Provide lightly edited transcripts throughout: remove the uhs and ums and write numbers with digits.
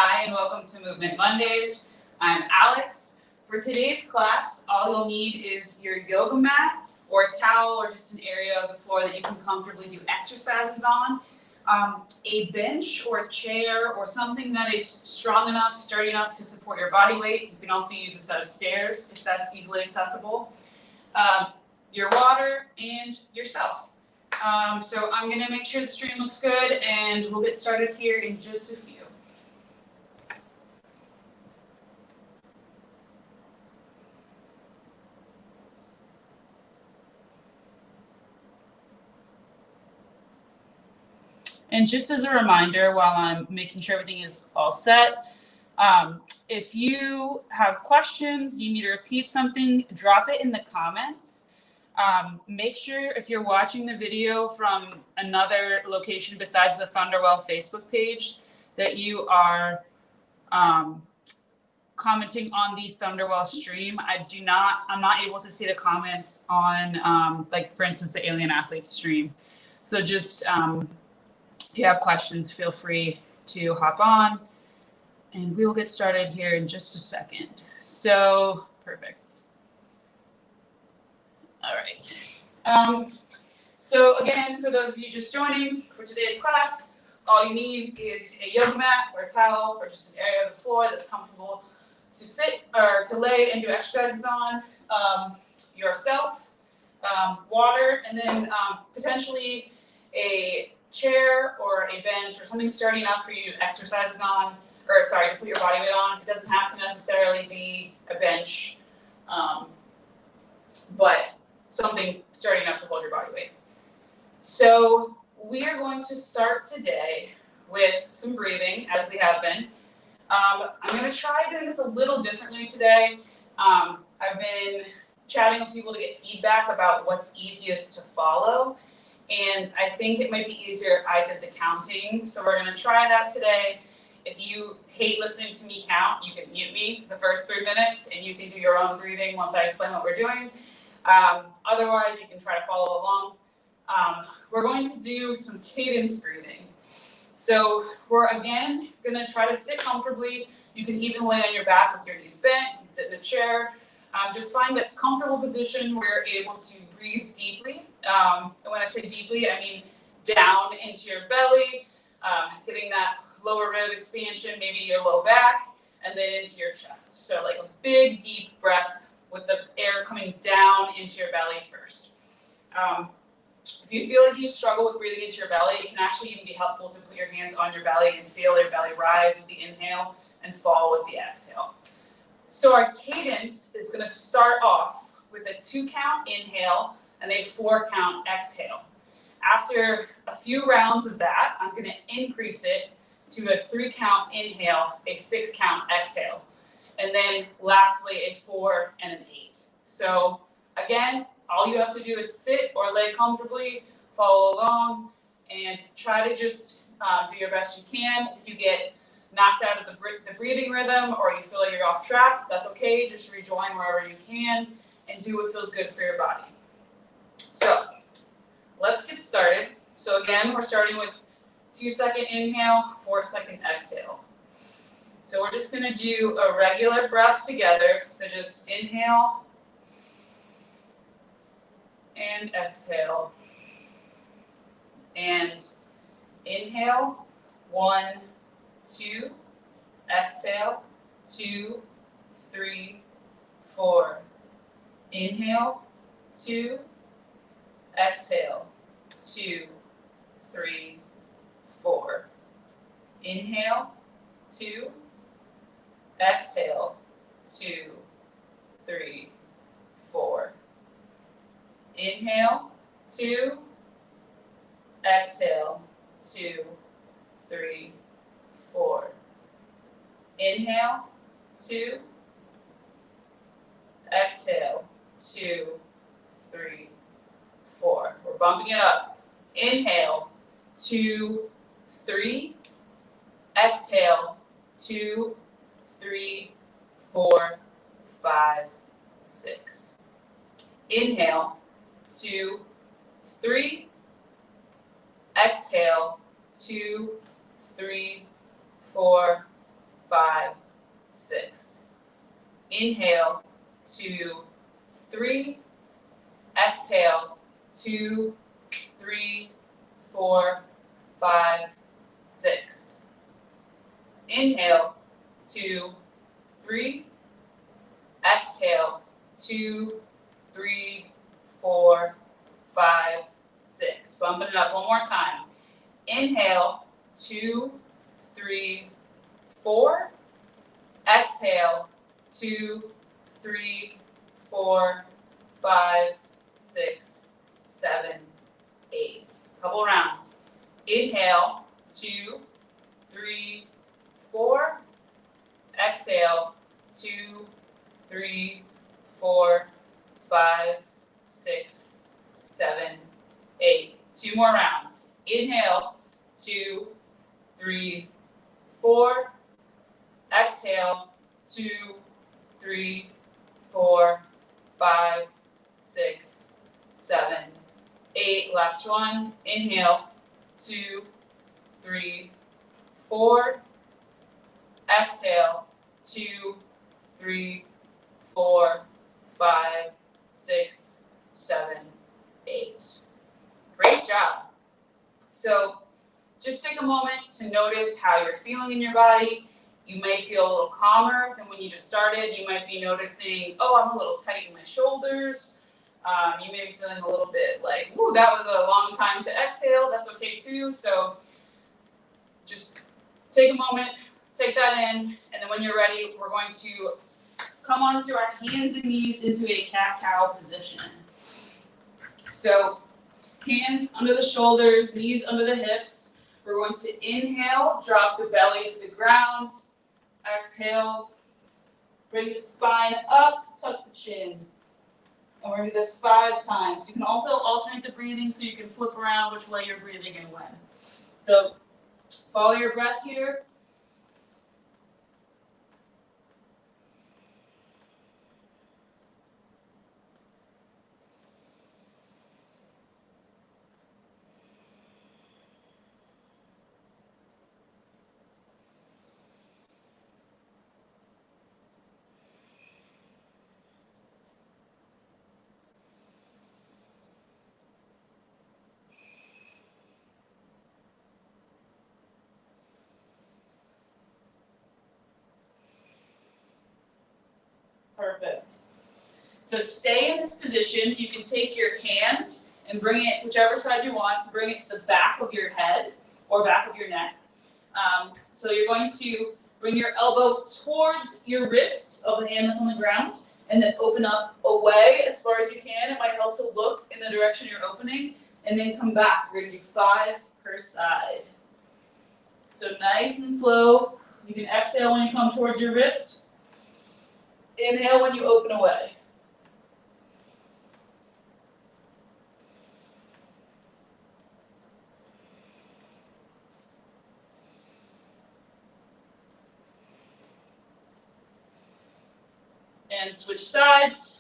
Hi, and welcome to Movement Mondays. I'm Alex. For today's class, all you'll need is your yoga mat or a towel or just an area of the floor that you can comfortably do exercises on. A bench or a chair or something that is strong enough, sturdy enough to support your body weight. You can also use a set of stairs if that's easily accessible. Your water and yourself. So I'm going to make sure the stream looks good, and we'll get started here in just a few. And just as a reminder, while I'm making sure everything is all set, if you have questions, you need to repeat something, drop it in the comments. Make sure if you're watching the video from another location besides the Thunderwell Facebook page, that you are commenting on the Thunderwell stream. I'm not able to see the comments on, like for instance, the Alien Athletes stream. So just, if you have questions, feel free to hop on, and we will get started here in just a second. So, perfect. All right. So again, for those of you just joining for today's class, all you need is a yoga mat or a towel or just an area of the floor that's comfortable to sit or to lay and do exercises on, yourself, water, and then potentially a chair or a bench or something sturdy enough for you to do exercises on, or sorry, to put your body weight on. It doesn't have to necessarily be a bench, but something sturdy enough to hold your body weight. So we are going to start today with some breathing, as we have been. I'm going to try doing this a little differently today. I've been chatting with people to get feedback about what's easiest to follow. And I think it might be easier if I did the counting. So we're going to try that today. If you hate listening to me count, you can mute me for the first 3 minutes and you can do your own breathing once I explain what we're doing. Otherwise, you can try to follow along. We're going to do some cadence breathing. So we're again going to try to sit comfortably. You can even lay on your back with your knees bent. You can sit in a chair. Just find a comfortable position where you're able to breathe deeply. And when I say deeply, I mean down into your belly, getting that lower rib expansion, maybe your low back, and then into your chest. So like a big, deep breath with the air coming down into your belly first. If you feel like you struggle with breathing into your belly, it can actually even be helpful to put your hands on your belly and feel your belly rise with the inhale and fall with the exhale. So our cadence is going to start off with a 2-count inhale and a 4-count exhale. After a few rounds of that, I'm going to increase it to a 3-count inhale, a 6-count exhale, and then lastly a 4 and an 8. So again, all you have to do is sit or lay comfortably, follow along, and try to just do your best you can. If you get knocked out of the breathing rhythm or you feel like you're off track, that's okay. Just rejoin wherever you can and do what feels good for your body. So let's get started. So again, we're starting with 2-second inhale, 4-second exhale. So we're just going to do a regular breath together. So just inhale and exhale. And inhale, 1, 2, exhale, 2, 3, 4. Inhale, 2, exhale, 2, 3, 4. Inhale, 2, exhale, 2, 3, 4. Inhale, 2, exhale, 2, 3, 4. Inhale, 2, exhale, 2, 3, 4. We're bumping it up. Inhale, 2, 3. Exhale, 2, 3, 4, 5, 6. Inhale, 2, 3. Exhale, 2, 3, 4, 5, 6. Inhale, 2, 3. Exhale, 2, 3, 4, 5, 6. Inhale, 2, 3. Exhale, 2, 3, 4, 5, 6. Bumping it up one more time. Inhale, 2, 3, 4. Exhale, 2, 3, 4, 5, 6, 7, 8. Couple rounds. Inhale, 2, 3, 4. Exhale, 2, 3, 4, 5, 6, 7, 8. 2 more rounds. Inhale, 2, 3, 4. Exhale, 2, 3, 4, 5, 6, 7, 8. Last one. Inhale, 2, 3, 4. Exhale, 2, 3, 4, 5, 6, 7, 8. Great job. So just take a moment to notice how you're feeling in your body. You may feel a little calmer than when you just started. You might be noticing, oh, I'm a little tight in my shoulders. You may be feeling a little bit like, ooh, that was a long time to exhale. That's okay too. So just take a moment, take that in, and then when you're ready, we're going to come onto our hands and knees into a cat-cow position. So hands under the shoulders, knees under the hips. We're going to inhale, drop the belly to the ground. Exhale, bring the spine up, tuck the chin. And we're going to do this 5 times. You can also alternate the breathing so you can flip around which way you're breathing and when. So follow your breath here. Perfect. So stay in this position. You can take your hands and bring it, whichever side you want, bring it to the back of your head or back of your neck. So you're going to bring your elbow towards your wrist of the hand that's on the ground and then open up away as far as you can. It might help to look in the direction you're opening and then come back. We're going to do 5 per side. So nice and slow. You can exhale when you come towards your wrist. Inhale when you open away. And switch sides.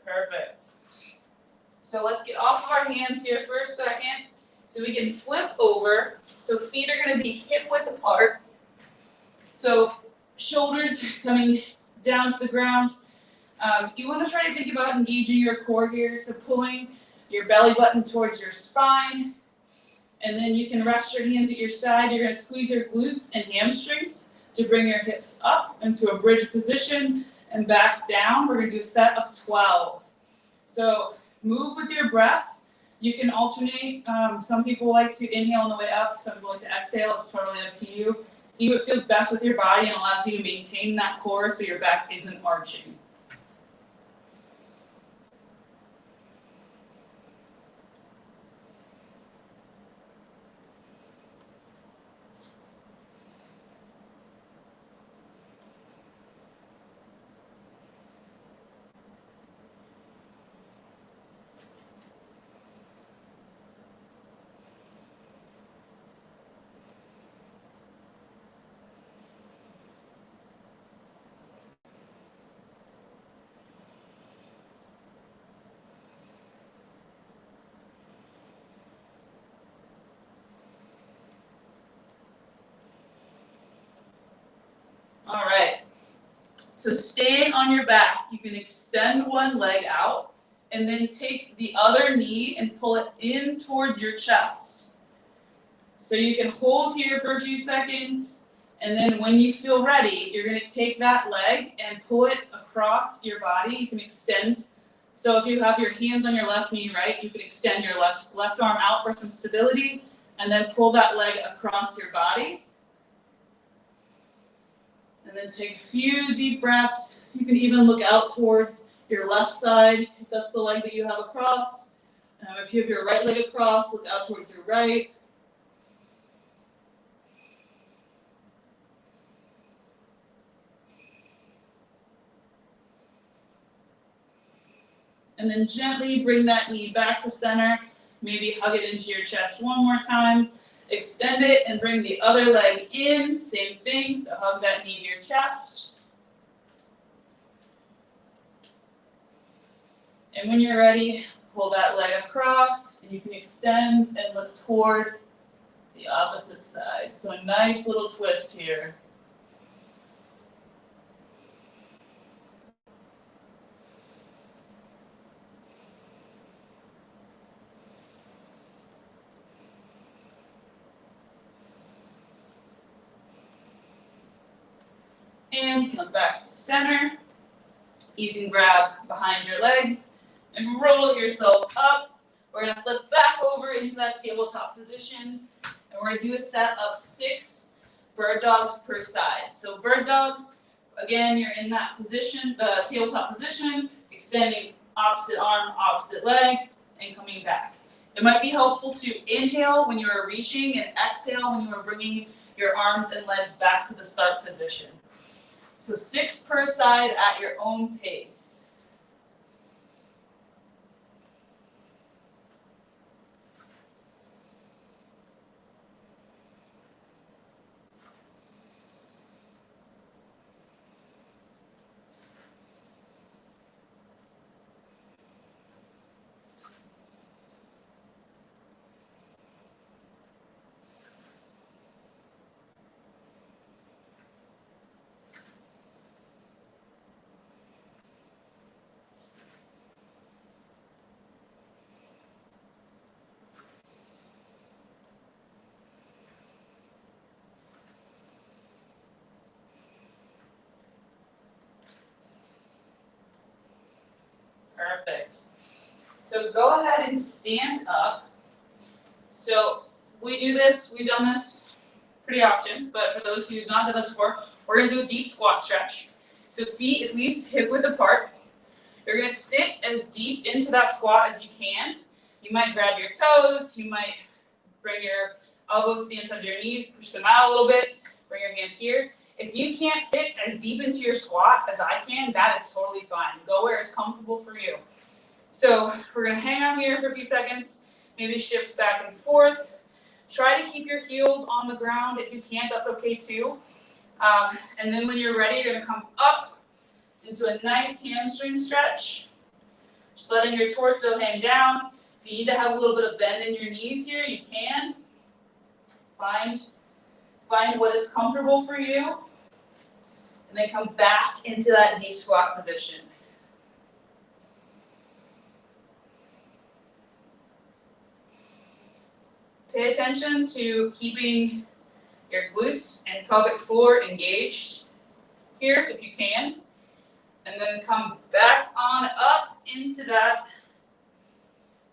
Perfect. So let's get off of our hands here for a second so we can flip over. So feet are going to be hip width apart. So shoulders coming down to the ground. You want to try to think about engaging your core here. So pulling your belly button towards your spine. And then you can rest your hands at your side. You're going to squeeze your glutes and hamstrings to bring your hips up into a bridge position and back down. We're going to do a set of 12. So move with your breath. You can alternate. Some people like to inhale on the way up. Some people like to exhale. It's totally up to you. See what feels best with your body and allows you to maintain that core so your back isn't arching. So staying on your back, you can extend one leg out and then take the other knee and pull it in towards your chest. So you can hold here for 2 seconds, and then when you feel ready, you're going to take that leg and pull it across your body. You can extend. So if you have your hands on your left knee, right, you can extend your left arm out for some stability, and then pull that leg across your body. And then take a few deep breaths. You can even look out towards your left side, if that's the leg that you have across. If you have your right leg across, look out towards your right. And then gently bring that knee back to center. Maybe hug it into your chest one more time. Extend it and bring the other leg in. Same thing, so hug that knee to your chest. And when you're ready, pull that leg across, and you can extend and look toward the opposite side. So a nice little twist here. And come back to center. You can grab behind your legs and roll yourself up. We're going to flip back over into that tabletop position. And we're going to do a set of 6 bird dogs per side. So bird dogs, again, you're in that position, the tabletop position, extending opposite arm, opposite leg, and coming back. It might be helpful to inhale when you are reaching and exhale when you are bringing your arms and legs back to the start position. So 6 per side at your own pace. Perfect. So go ahead and stand up. So we do this, we've done this pretty often, but for those who have not done this before, we're going to do a deep squat stretch. So feet at least hip width apart. You're going to sit as deep into that squat as you can. You might grab your toes, you might bring your elbows to the inside of your knees, push them out a little bit, bring your hands here. If you can't sit as deep into your squat as I can, that is totally fine. Go where it's comfortable for you. So we're going to hang out here for a few seconds, maybe shift back and forth. Try to keep your heels on the ground. If you can't, that's okay too. And then when you're ready, you're going to come up into a nice hamstring stretch. Just letting your torso hang down. If you need to have a little bit of bend in your knees here, you can. Find what is comfortable for you. And then come back into that deep squat position. Pay attention to keeping your glutes and pelvic floor engaged here if you can. And then come back on up into that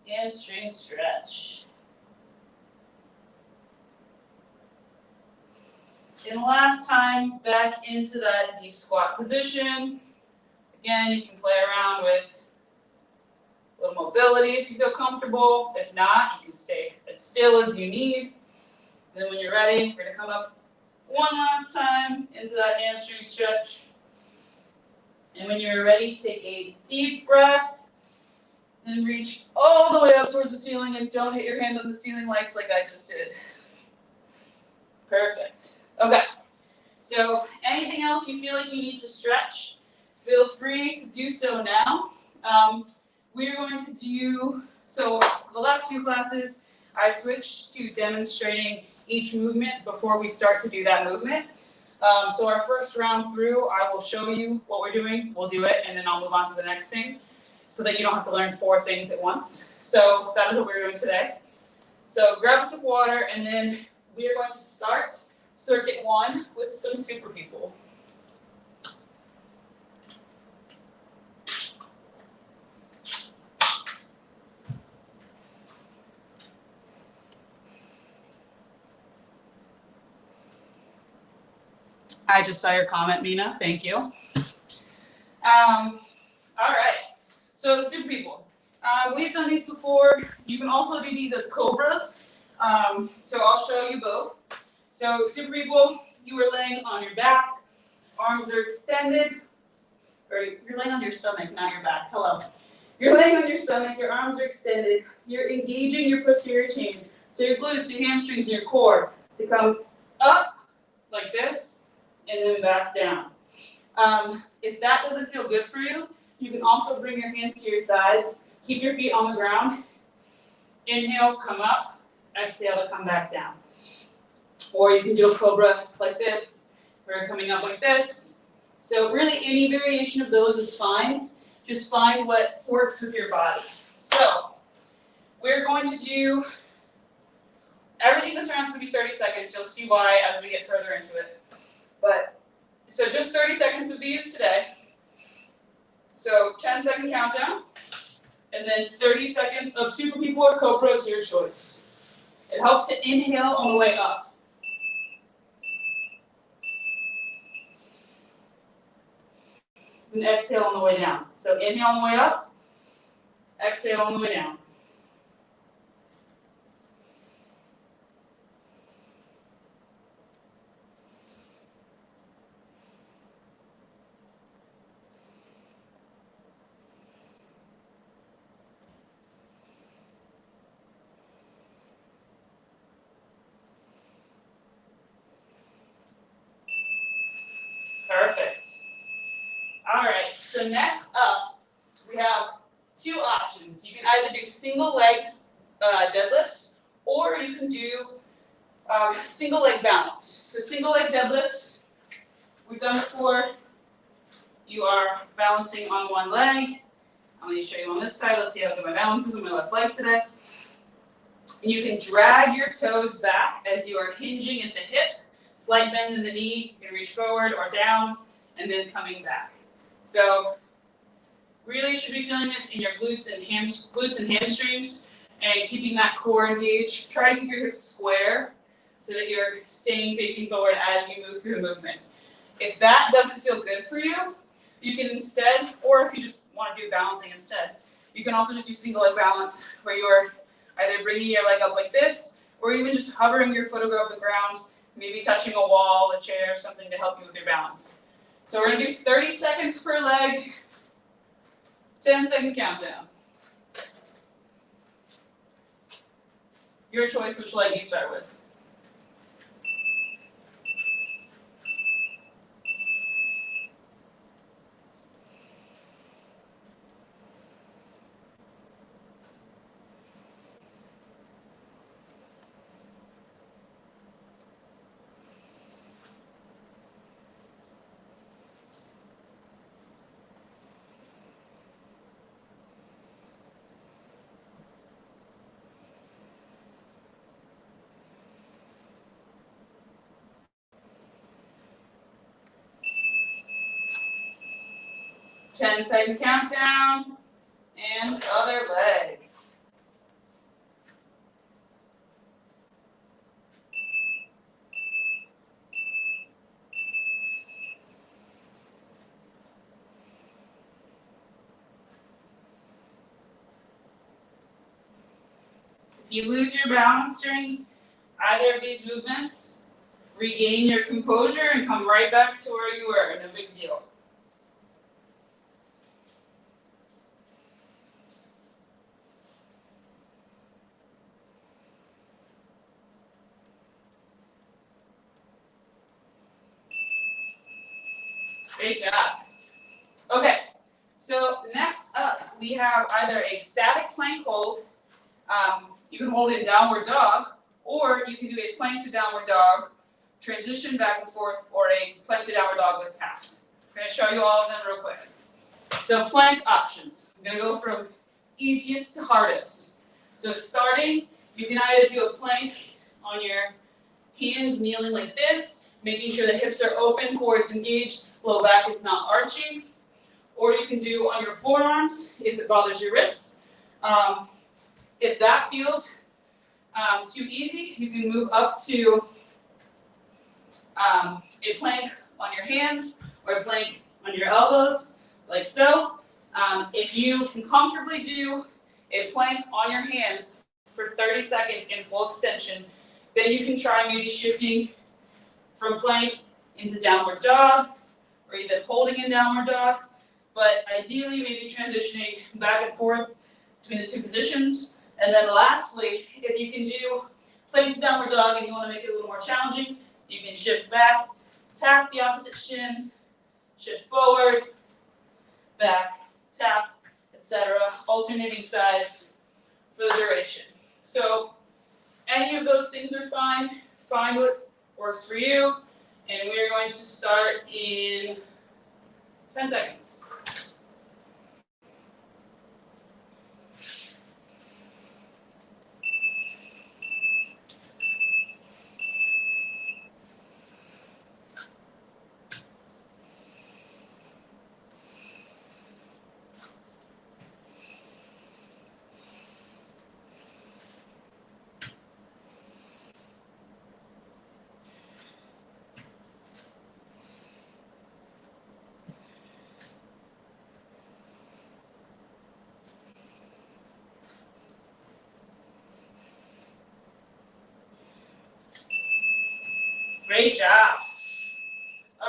hamstring stretch. And last time, back into that deep squat position. Again, you can play around with a little mobility if you feel comfortable. If not, you can stay as still as you need. And then when you're ready, we're going to come up one last time into that hamstring stretch. And when you're ready, take a deep breath and reach all the way up towards the ceiling, and don't hit your hand on the ceiling lights like I just did. Perfect. Okay. So anything else you feel like you need to stretch, feel free to do so now. We're going to do, so the last few classes, I switched to demonstrating each movement before we start to do that movement. So our first round through, I will show you what we're doing. We'll do it, and then I'll move on to the next thing so that you don't have to learn 4 things at once. So that is what we're doing today. So grab a sip of water, and then we are going to start circuit 1 with some super people. I just saw your comment, Mina. Thank you. All right. So super people. We've done these before. You can also do these as cobras. So I'll show you both. So super people, you are laying on your back. Arms are extended. Or you're laying on your stomach, not your back. Hello. You're laying on your stomach. Your arms are extended. You're engaging your posterior chain. So your glutes, your hamstrings, and your core to come up like this. And then back down. If that doesn't feel good for you, you can also bring your hands to your sides. Keep your feet on the ground. Inhale, come up. Exhale to come back down. Or you can do a cobra like this, where you're coming up like this. So really any variation of those is fine. Just find what works with your body. So we're going to do, everything this round's going to be 30 seconds. You'll see why as we get further into it. But, so just 30 seconds of these today. So 10-second countdown, and then 30 seconds of super people or cobras, your choice. It helps to inhale on the way up. And exhale on the way down. So inhale on the way up, exhale on the way down. Perfect. All right, so next up, we have 2 options. You can either do single leg deadlifts, or you can do single leg balance. So single leg deadlifts, we've done before. You are balancing on one leg. I'm going to show you on this side. Let's see how good my balance is on my left leg today. You can drag your toes back as you are hinging at the hip. Slight bend in the knee. You can reach forward or down, and then coming back. So really you should be feeling this in your glutes and hamstrings, and keeping that core engaged. Try to keep your hips square so that you're staying facing forward as you move through the movement. If that doesn't feel good for you, you can instead, or if you just want to do balancing instead, you can also just do single leg balance, where you're either bringing your leg up like this, or even just hovering your foot above the ground, maybe touching a wall, a chair, something to help you with your balance. So we're going to do 30 seconds per leg, 10-second countdown. Your choice which leg you start with. Ten-second countdown, and other leg. If you lose your balance during either of these movements, regain your composure and come right back to where you were. No big deal. Great job. Okay, so next up we have either a static plank hold. You can hold it in downward dog, or you can do a plank to downward dog, transition back and forth, or a plank to downward dog with taps. I'm going to show you all of them real quick. So plank options. I'm going to go from easiest to hardest. So starting, you can either do a plank on your hands kneeling like this, making sure the hips are open, core is engaged, low back is not arching. Or you can do on your forearms if it bothers your wrists. If that feels too easy, you can move up to a plank on your hands or a plank on your elbows, like so. If you can comfortably do a plank on your hands for 30 seconds in full extension, then you can try maybe shifting from plank into downward dog, or even holding in downward dog. But ideally, maybe transitioning back and forth between the two positions. And then lastly, if you can do plank to downward dog and you want to make it a little more challenging, you can shift back, tap the opposite shin, shift forward, back, tap, etc., alternating sides for the duration. So any of those things are fine. Find what works for you. And we're going to start in 10 seconds. Great job.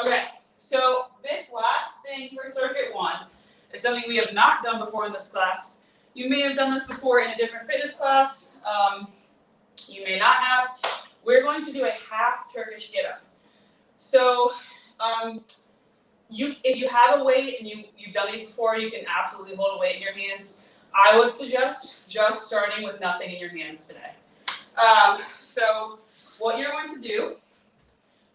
Okay, so this last thing for circuit 1 is something we have not done before in this class. You may have done this before in a different fitness class. You may not have. We're going to do a half Turkish get-up. So if you have a weight and you've done these before, you can absolutely hold a weight in your hands. I would suggest just starting with nothing in your hands today. So what you're going to do,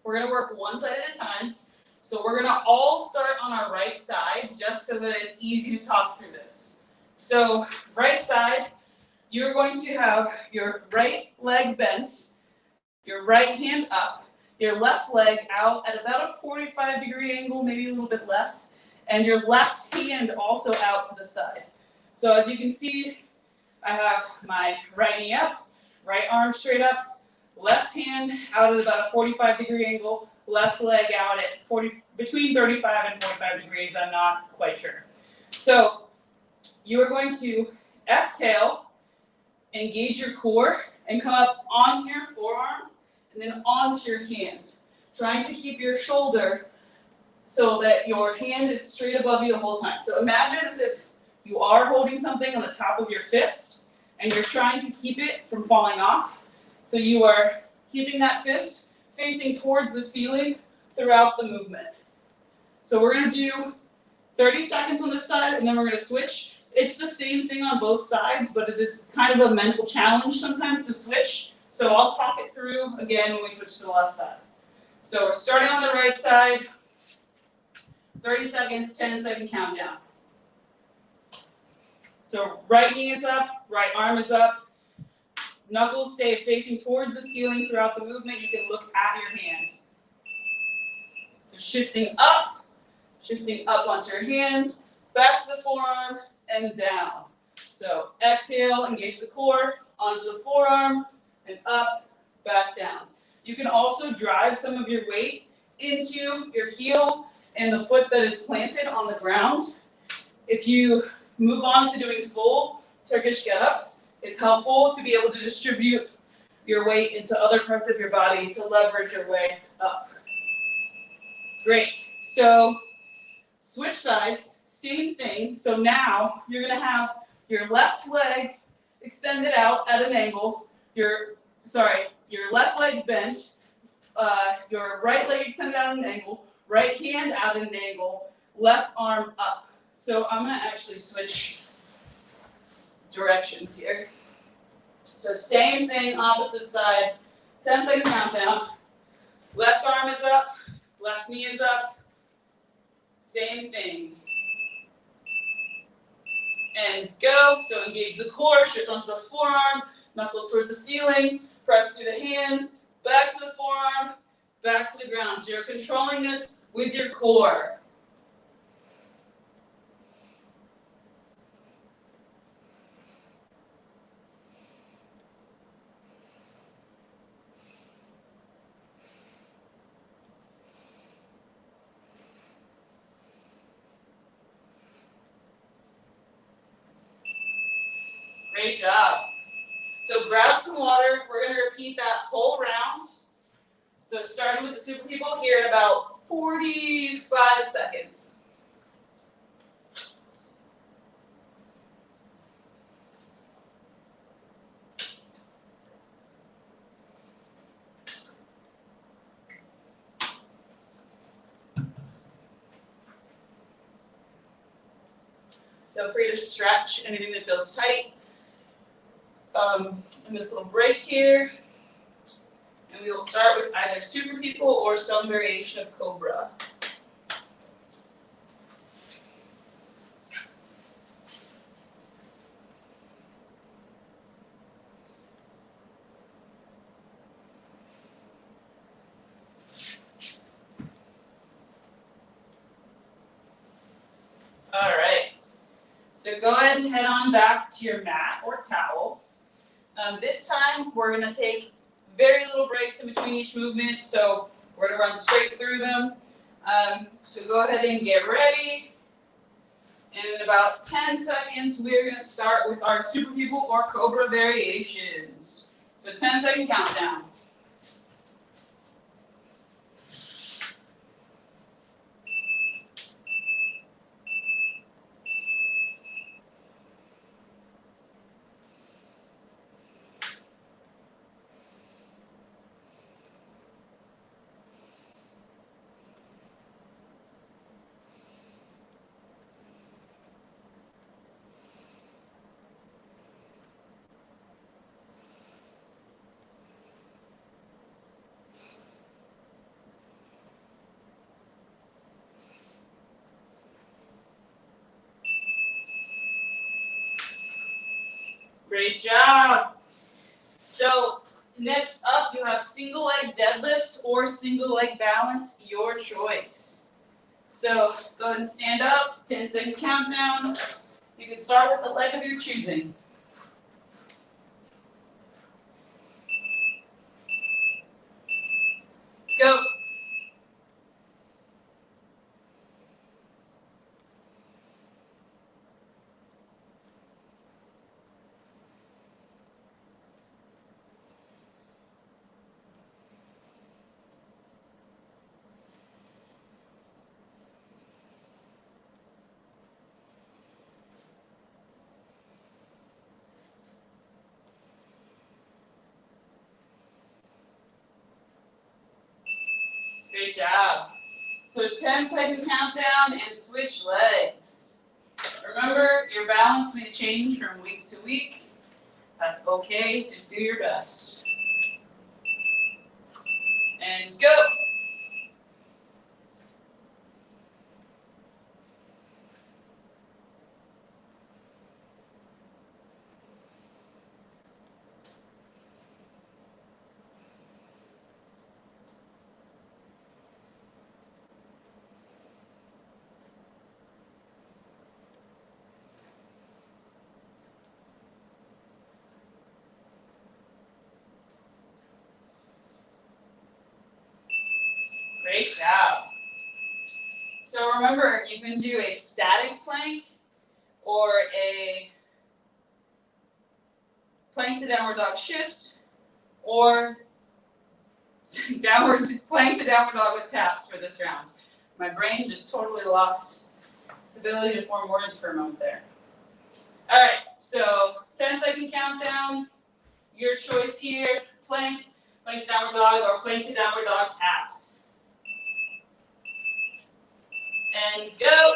we're going to work one side at a time. So we're going to all start on our right side just so that it's easy to talk through this. So right side, you're going to have your right leg bent, your right hand up, your left leg out at about a 45-degree angle, maybe a little bit less, and your left hand also out to the side. So as you can see, I have my right knee up, right arm straight up, left hand out at about a 45-degree angle, left leg out at between 35 and 45 degrees, I'm not quite sure. So you are going to exhale, engage your core, and come up onto your forearm, and then onto your hand, trying to keep your shoulder so that your hand is straight above you the whole time. So imagine as if you are holding something on the top of your fist, and you're trying to keep it from falling off. So you are keeping that fist facing towards the ceiling throughout the movement. So we're going to do 30 seconds on this side, and then we're going to switch. It's the same thing on both sides, but it is kind of a mental challenge sometimes to switch. So I'll talk it through again when we switch to the left side. So we're starting on the right side, 30 seconds, 10-second countdown. So right knee is up, right arm is up. Knuckles stay facing towards the ceiling throughout the movement. You can look at your hand. So shifting up onto your hands, back to the forearm, and down. So exhale, engage the core, onto the forearm, and up, back down. You can also drive some of your weight into your heel and the foot that is planted on the ground. If you move on to doing full Turkish get-ups, it's helpful to be able to distribute your weight into other parts of your body to leverage your way up. Great. So switch sides, same thing. So now you're going to have your left leg extended out at an angle, your left leg bent, your right leg extended out at an angle, right hand out at an angle, left arm up. So I'm going to actually switch directions here. So same thing, opposite side, 10-second countdown. Left arm is up, left knee is up. Same thing. And go. So engage the core, shift onto the forearm, knuckles towards the ceiling, press through the hand, back to the forearm, back to the ground. So you're controlling this with your core. Great job. So grab some water. We're going to repeat that whole round. So starting with the super people here in about 45 seconds. Feel free to stretch anything that feels tight in this little break here. And we will start with either super people or some variation of cobra. All right. So go ahead and head on back to your mat or towel. This time we're going to take very little breaks in between each movement, so we're going to run straight through them. So go ahead and get ready. And in about 10 seconds, we're going to start with our super people or cobra variations. So 10-second countdown. Great job. So next up, you have single leg deadlifts or single leg balance, your choice. So go ahead and stand up, 10-second countdown. You can start with the leg of your choosing. Go. Great job. So 10-second countdown and switch legs. Remember, your balance may change from week to week. That's okay, just do your best. And go. Great job. So remember, you can do a static plank or a plank to downward dog shift or downward plank to downward dog with taps for this round. My brain just totally lost its ability to form words for a moment there. All right, so 10-second countdown. Your choice here, plank to downward dog, or plank to downward dog taps. And go.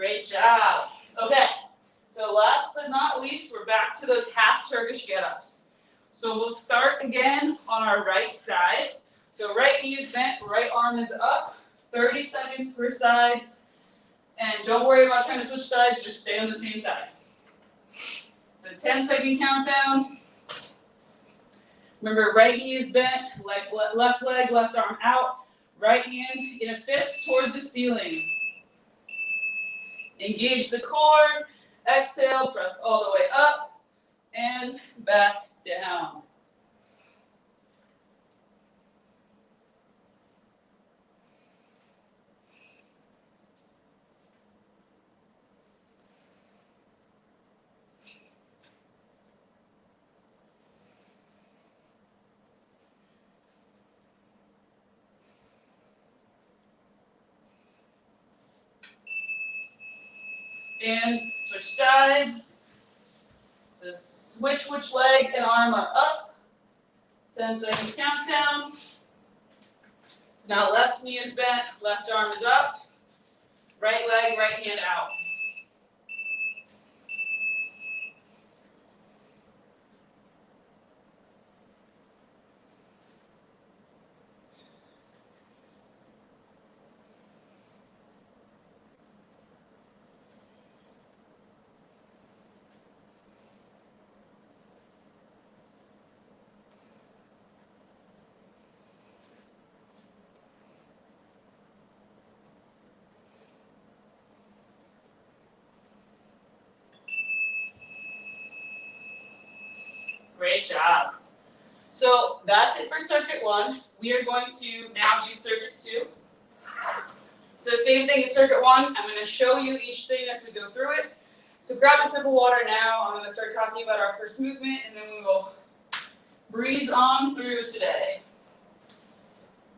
Great job. Okay, so last but not least, we're back to those half Turkish get-ups. So we'll start again on our right side. So right knee is bent, right arm is up, 30 seconds per side. And don't worry about trying to switch sides, just stay on the same side. So 10-second countdown. Remember, right knee is bent, left leg, left arm out, right hand in a fist toward the ceiling. Engage the core, exhale, press all the way up, and back down. And switch sides. So switch which leg and arm are up. 10-second countdown. So now left knee is bent, left arm is up. Right leg, right hand out. Great job. So that's it for circuit 1. We are going to now do circuit 2. So same thing as circuit 1. I'm going to show you each thing as we go through it. So grab a sip of water now. I'm going to start talking about our first movement, and then we will breeze on through today.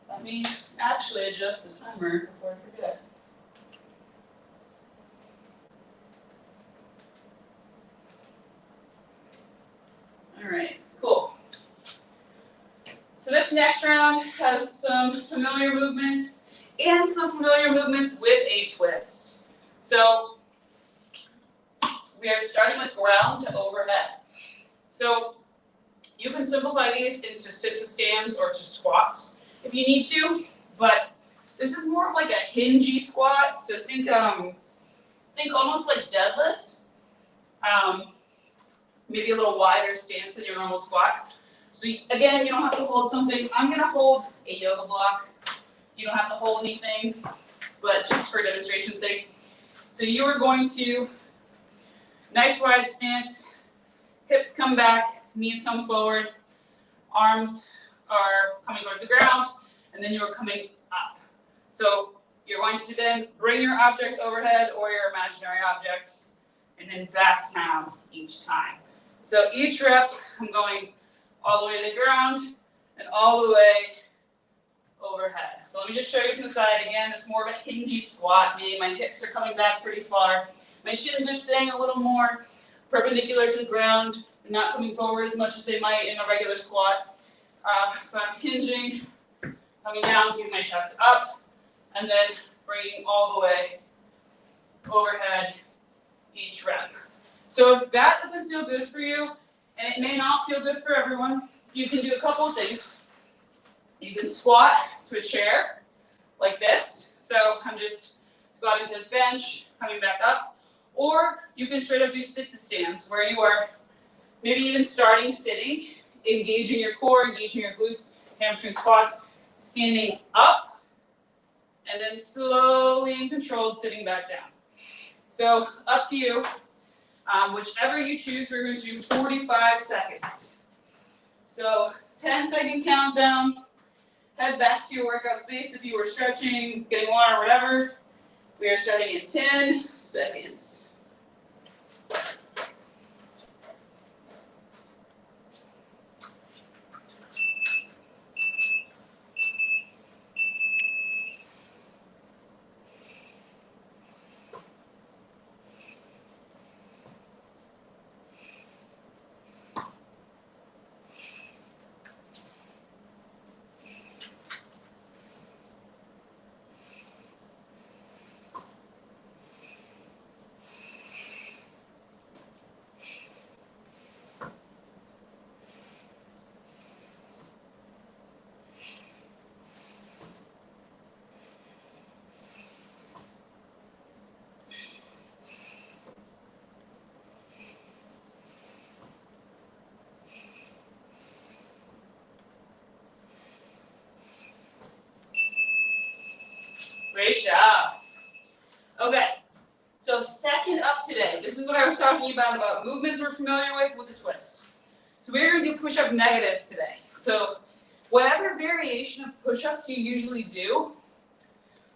Let me actually adjust the timer before I forget. All right, cool. So this next round has some familiar movements and some familiar movements with a twist. So we are starting with ground to overhead. So you can simplify these into sit to stands or to squats if you need to, but this is more of like a hingy squat. So think almost like deadlift. Maybe a little wider stance than your normal squat. So again, you don't have to hold something. I'm gonna hold a yoga block. You don't have to hold anything, but just for demonstration's sake. So you are going to, nice wide stance, hips come back, knees come forward, arms are coming towards the ground, and then you're coming up. So you're going to then bring your object overhead or your imaginary object, and then back down each time. So each rep, I'm going all the way to the ground and all the way overhead. So let me just show you from the side. Again, it's more of a hingy squat, meaning my hips are coming back pretty far. My shins are staying a little more perpendicular to the ground, not coming forward as much as they might in a regular squat. So I'm hinging, coming down, keeping my chest up, and then bringing all the way overhead each rep. So if that doesn't feel good for you, and it may not feel good for everyone, you can do a couple of things. You can squat to a chair, like this. So I'm just squatting to this bench, coming back up. Or you can straight up do sit to stands, where you are maybe even starting sitting, engaging your core, engaging your glutes, hamstring squats, standing up, and then slowly and controlled sitting back down. So up to you. Whichever you choose, we're going to do 45 seconds. So 10-second countdown. Head back to your workout space if you were stretching, getting water, whatever. We are starting in 10 seconds. Great job. Okay, so second up today, this is what I was talking about movements we're familiar with a twist. So we're going to do push-up negatives today. So whatever variation of push-ups you usually do,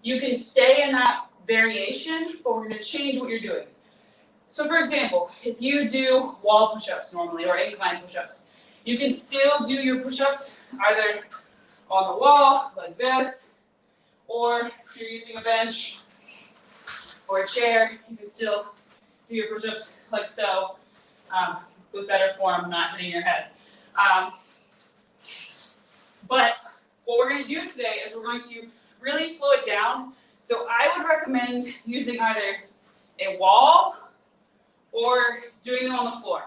you can stay in that variation, but we're going to change what you're doing. So for example, if you do wall push-ups normally or incline push-ups, you can still do your push-ups either on the wall like this, or if you're using a bench or a chair, you can still do your push-ups like so, with better form, not hitting your head. But what we're going to do today is we're going to really slow it down. So I would recommend using either a wall or doing them on the floor.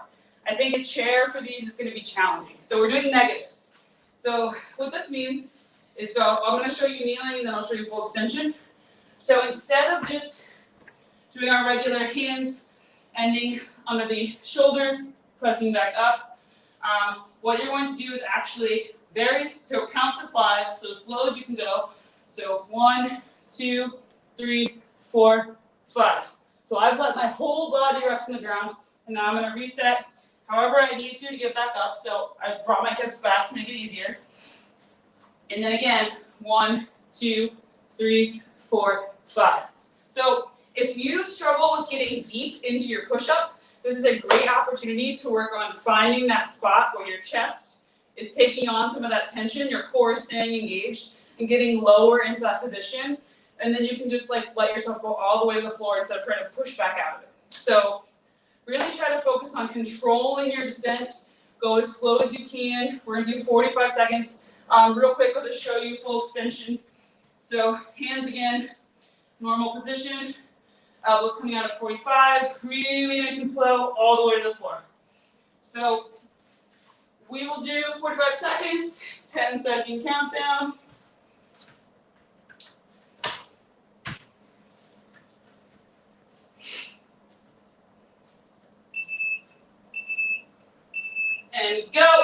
I think a chair for these is going to be challenging. So we're doing negatives. So what this means is, so I'm going to show you kneeling and then I'll show you full extension. So instead of just doing our regular hands ending under the shoulders, pressing back up, what you're going to do is actually so count to 5, so as slow as you can go. So 1, 2, 3, 4, 5. So I've let my whole body rest on the ground, and now I'm going to reset however I need to get back up. So I brought my hips back to make it easier. And then again, 1, 2, 3, 4, 5. So if you struggle with getting deep into your push-up, this is a great opportunity to work on finding that spot where your chest is taking on some of that tension, your core is staying engaged, and getting lower into that position. And then you can just like let yourself go all the way to the floor instead of trying to push back out of it. So really try to focus on controlling your descent. Go as slow as you can. We're going to do 45 seconds. Real quick, I'll just show you full extension. So hands again, normal position. Elbows coming out at 45. Really nice and slow all the way to the floor. So we will do 45 seconds, 10-second countdown. And go.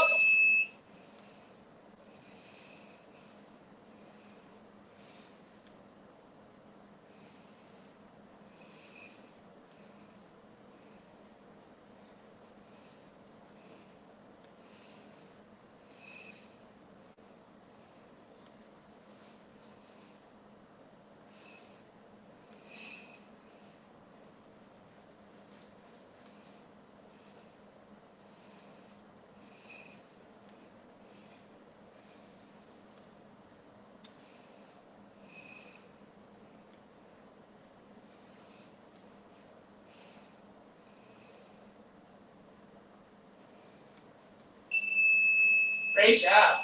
Great job.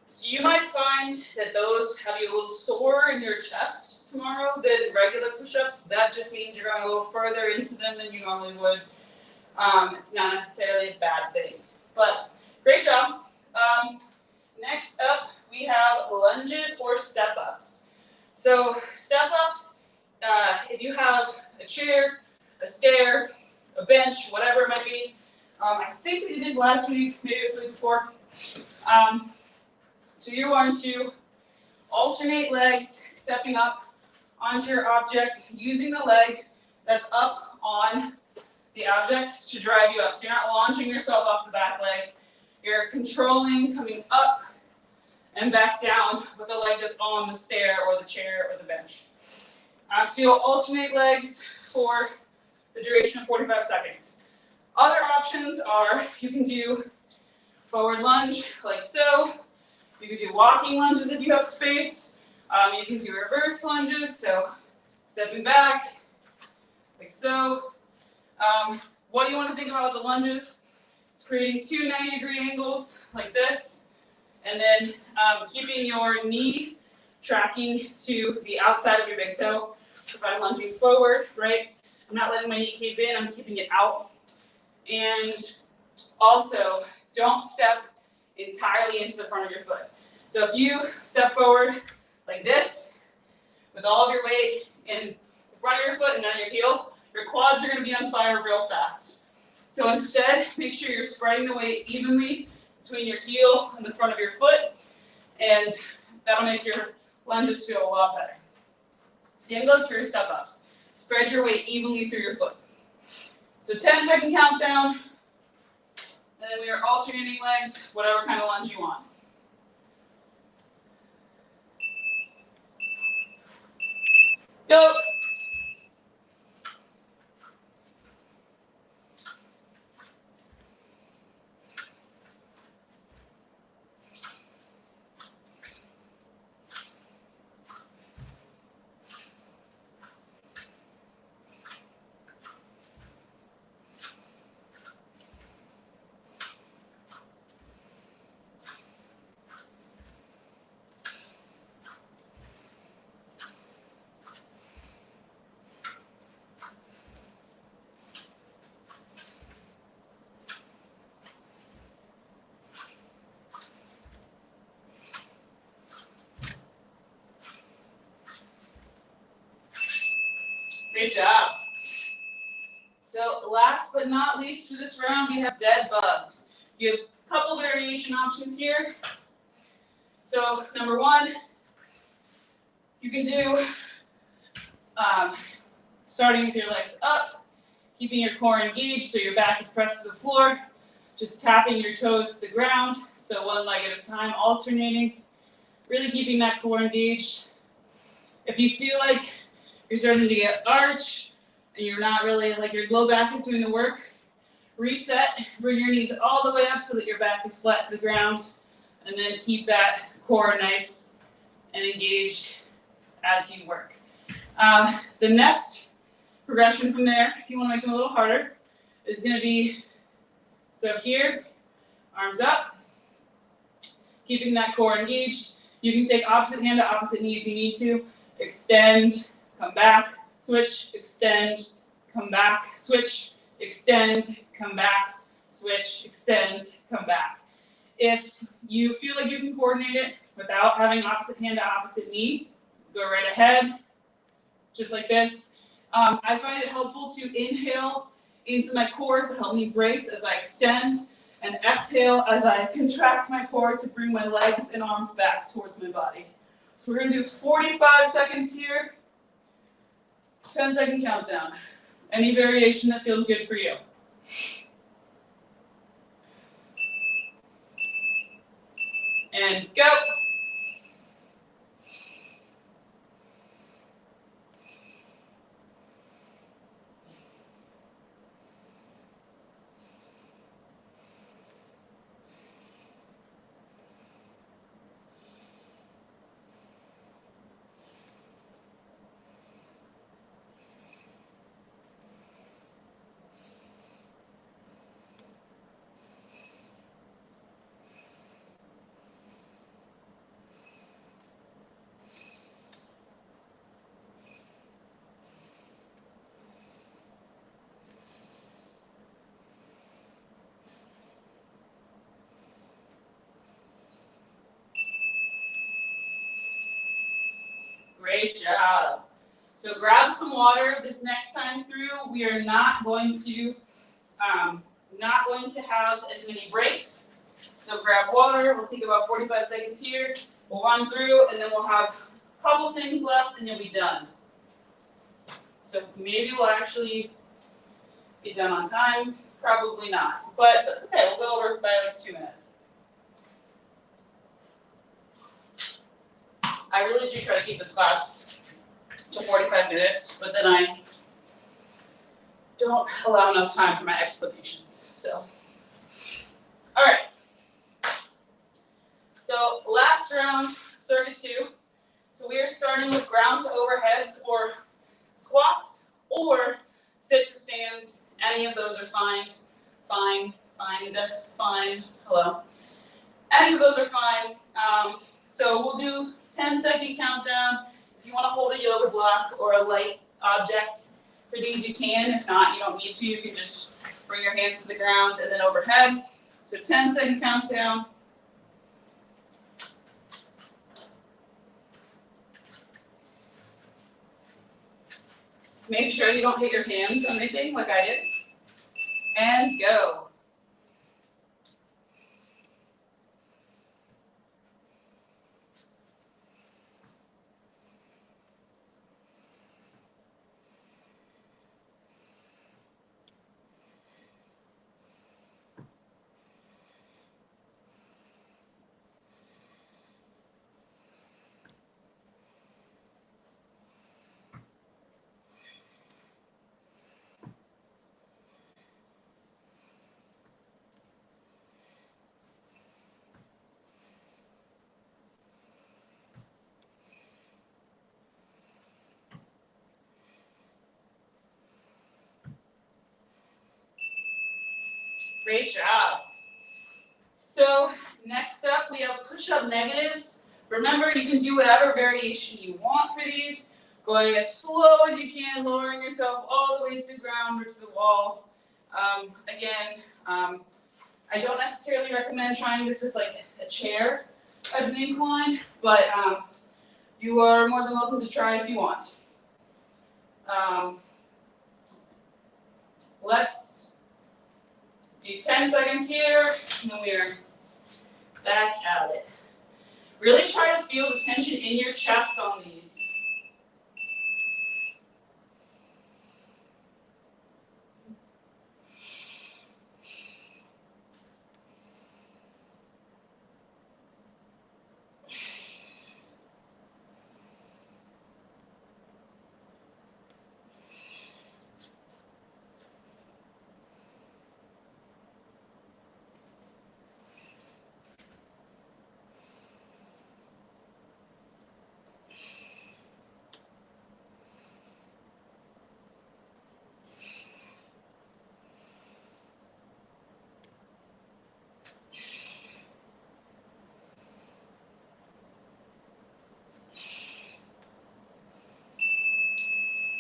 So you might find that those have you a little sore in your chest tomorrow than regular push-ups. That just means you're going a little further into them than you normally would. It's not necessarily a bad thing. But great job. Next up, we have lunges or step-ups. So step-ups, if you have a chair, a stair, a bench, whatever it might be. I think we did these last week, maybe it was the week before. So you're going to alternate legs, stepping up onto your object, using the leg that's up on the object to drive you up. So you're not launching yourself off the back leg. You're controlling coming up and back down with the leg that's on the stair or the chair or the bench. So you'll alternate legs for the duration of 45 seconds. Other options are you can do forward lunge like so. You can do walking lunges if you have space. You can do reverse lunges, so stepping back like so. What you want to think about with the lunges is creating 2 90-degree angles like this, and then keeping your knee tracking to the outside of your big toe. So if I'm lunging forward, right, I'm not letting my knee cave in, I'm keeping it out. And also, don't step entirely into the front of your foot. So if you step forward like this, with all of your weight in the front of your foot and on your heel, your quads are going to be on fire real fast. So instead, make sure you're spreading the weight evenly between your heel and the front of your foot, and that'll make your lunges feel a lot better. Same goes for your step ups. Spread your weight evenly through your foot. So 10-second countdown, and then we are alternating legs, whatever kind of lunge you want. Go. Great job. So last but not least for this round, we have dead bugs. You have a couple variation options here. So number one, you can do starting with your legs up, keeping your core engaged so your back is pressed to the floor, just tapping your toes to the ground, so one leg at a time, alternating, really keeping that core engaged. If you feel like you're starting to get arch and you're not really, like your low back is doing the work, reset, bring your knees all the way up so that your back is flat to the ground, and then keep that core nice and engaged as you work. The next progression from there, if you want to make them a little harder, is going to be, so here, arms up, keeping that core engaged. You can take opposite hand to opposite knee if you need to. Extend, come back, switch, extend, come back, switch, extend, come back, switch, extend, come back. If you feel like you can coordinate it without having opposite hand to opposite knee, go right ahead, just like this. I find it helpful to inhale into my core to help me brace as I extend, and exhale as I contract my core to bring my legs and arms back towards my body. So we're going to do 45 seconds here, 10-second countdown. Any variation that feels good for you. And go. Great job. So grab some water this next time through. We are not going to have as many breaks. So grab water. We'll take about 45 seconds here. We'll run through, and then we'll have a couple things left, and you'll be done. So maybe we'll actually be done on time. Probably not, but that's okay. We'll go over by like 2 minutes. I really do try to keep this class to 45 minutes, but then I don't allow enough time for my explanations. So, all right. So last round, circuit 2. So we are starting with ground to overheads or squats or sit to stands. Any of those are fine. Hello. Any of those are fine. So we'll do 10-second countdown. If you want to hold a yoga block or a light object, for these you can. If not, you don't need to. You can just bring your hands to the ground and then overhead. So 10-second countdown. Make sure you don't hit your hands on anything like I did. And go. Great job. So next up, we have push-up negatives. Remember, you can do whatever variation you want for these. Going as slow as you can, lowering yourself all the way to the ground or to the wall. I don't necessarily recommend trying this with like a chair as an incline, but you are more than welcome to try if you want. Let's do 10 seconds here, and then we're back at it. Really try to feel the tension in your chest on these.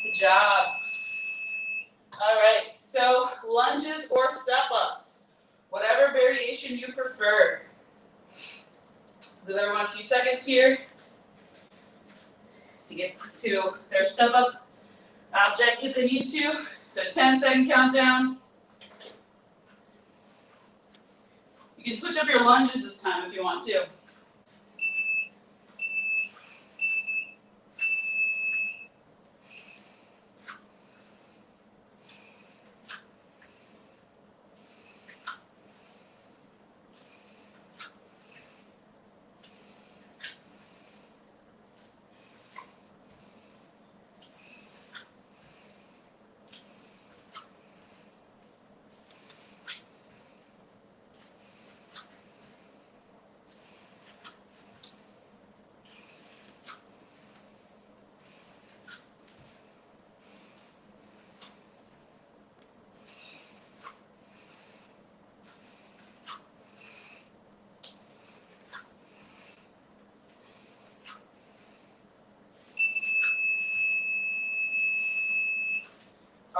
Good job. All right, so lunges or step-ups, whatever variation you prefer. Give everyone a few seconds here to get to their step-up object if they need to. So 10-second countdown. You can switch up your lunges this time if you want to.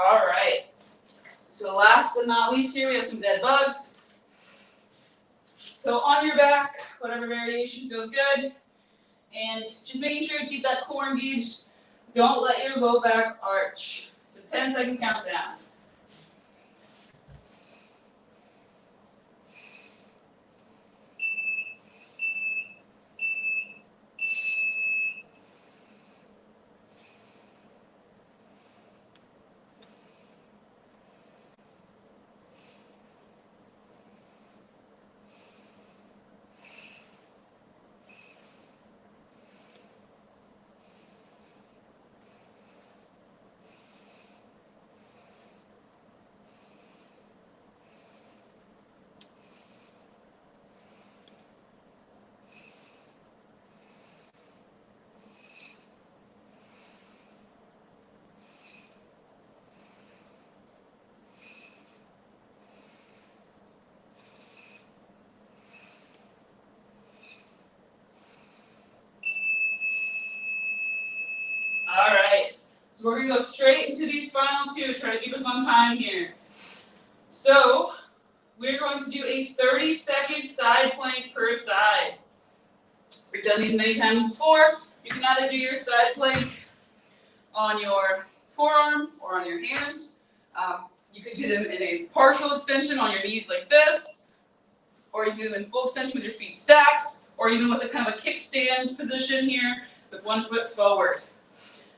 All right. So last but not least here, we have some dead bugs. So on your back, whatever variation feels good. And just making sure you keep that core engaged. Don't let your low back arch. So 10-second countdown. All right, so we're gonna go straight into these final two, try to keep us on time here. So we're going to do a 30-second side plank per side. We've done these many times before. You can either do your side plank on your forearm or on your hand. You could do them in a partial extension on your knees like this, or you can do them in full extension with your feet stacked, or even with a kind of a kickstand position here with one foot forward.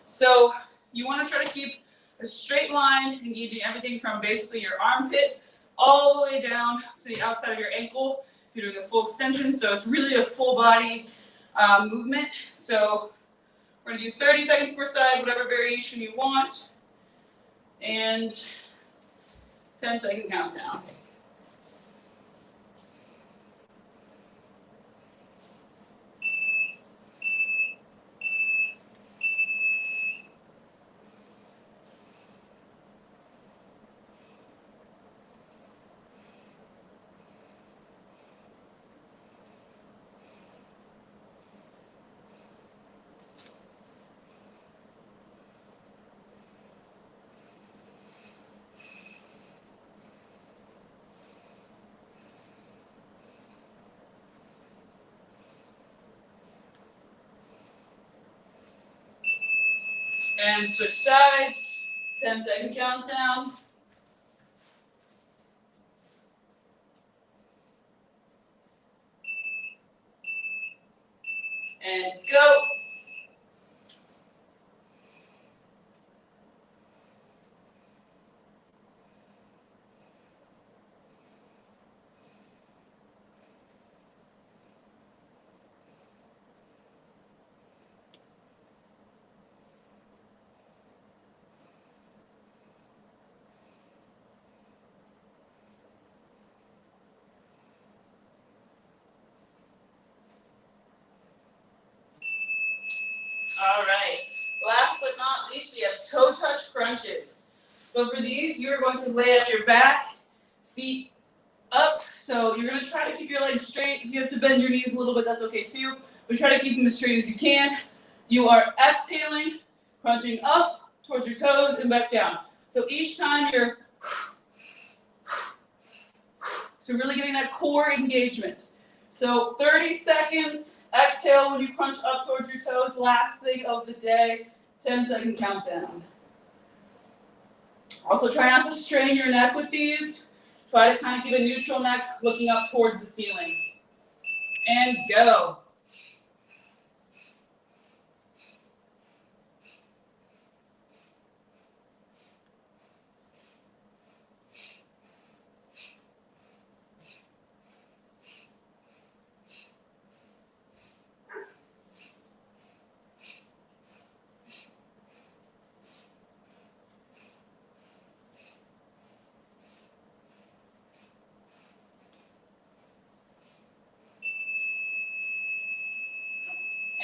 So you want to try to keep a straight line, engaging everything from basically your armpit all the way down to the outside of your ankle if you're doing a full extension. So it's really a full body movement. So we're going to do 30 seconds per side, whatever variation you want, and 10-second countdown. And switch sides. 10-second countdown. And go. All right, last but not least, we have toe touch crunches. So for these, you're going to lay up your back, feet up. So you're gonna try to keep your legs straight. If you have to bend your knees a little bit, that's okay too. But try to keep them as straight as you can. You are exhaling, crunching up towards your toes and back down. So each time you're, so really getting that core engagement. So 30 seconds, exhale when you crunch up towards your toes, last thing of the day, 10-second countdown. Also try not to strain your neck with these. Try to kind of keep a neutral neck looking up towards the ceiling. And go.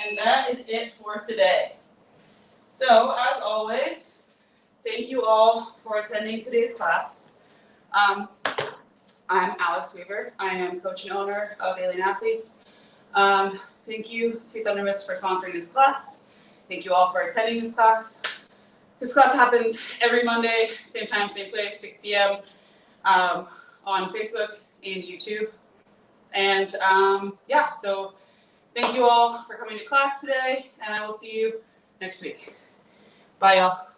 And that is it for today. So, as always, thank you all for attending today's class. I'm Alex Weaver. I am coach and owner of Alien Athletes. Thank you to Thunder Mist for sponsoring this class. Thank you all for attending this class. This class happens every Monday, same time, same place, 6 p.m. On Facebook and YouTube. And yeah, so thank you all for coming to class today, and I will see you next week. Bye, y'all.